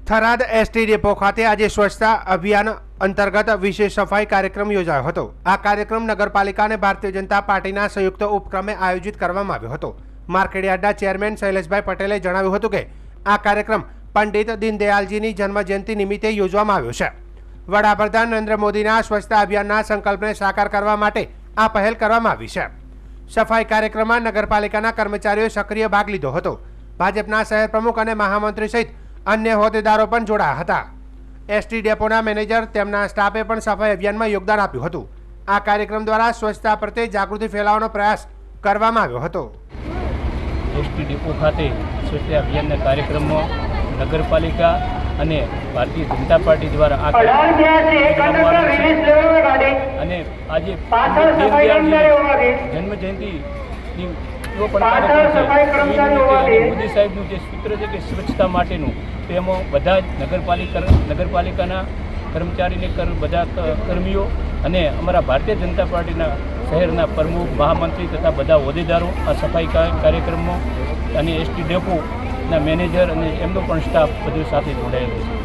Tharad ST depot ખાતે આજે સ્વચ્છતા અભિયાન અંતર્ગત વિશેષ સફાઈ કાર્યક્રમ યોજાયો હતો। આ કાર્યક્રમ નગરપાલિકા અને ભારતીય જનતા પાર્ટીના સંયુક્ત ઉપક્રમે આયોજિત કરવામાં આવ્યો હતો। માર્કેટયાર્ડના ચેરમેન શૈલેષભાઈ પટેલે જણાવ્યું હતું કે આ કાર્યક્રમ પંડિત દીનદયાળજીની જન્મજયંતિ નિમિત્તે યોજવામાં આવ્યો છે। વડાપ્રધાન નરેન્દ્ર મોદીના સ્વચ્છતા અભિયાનના સંકલ્પને સાકાર કરવા માટે આ પહેલ કરવામાં આવી છે। સફાઈ કાર્યક્રમમાં નગરપાલિકાના કર્મચારીઓએ સક્રિય ભાગ લીધો હતો। ભાજપના શહેર પ્રમુખ અને મહામંત્રી સહિત अन्य होद्देदारों पण जोड़ाया हता। एसटी डेपोना मैनेजर तेमना स्टाफे पण सफाई अभियान में योगदान आप्युं हतुं। आ कार्यक्रम द्वारा स्वच्छता प्रत्ये जागृति फैलावવાનો प्रयास करवामां આવ્યો હતો। एसटी डेपो खाते स्वच्छता अभियान कार्यक्रम में नगरपालिका અને ભારતીય જનતા પાર્ટી દ્વારા આ અને આજે જન્મ જયંતિની મોદી સાહેબનું જે સૂત્ર છે કે સ્વચ્છતા માટેનું તેમાં બધા જ નગરપાલિકાના કર્મચારીને બધા કર્મીઓ અને અમારા ભારતીય જનતા પાર્ટીના શહેરના પ્રમુખ મહામંત્રી તથા બધા હોદ્દેદારો આ સફાઈ કાર્યક્રમમાં અને એસટી ડેપોના મેનેજર અને એમનો પણ સ્ટાફ બધું સાથે જોડાયેલો છે।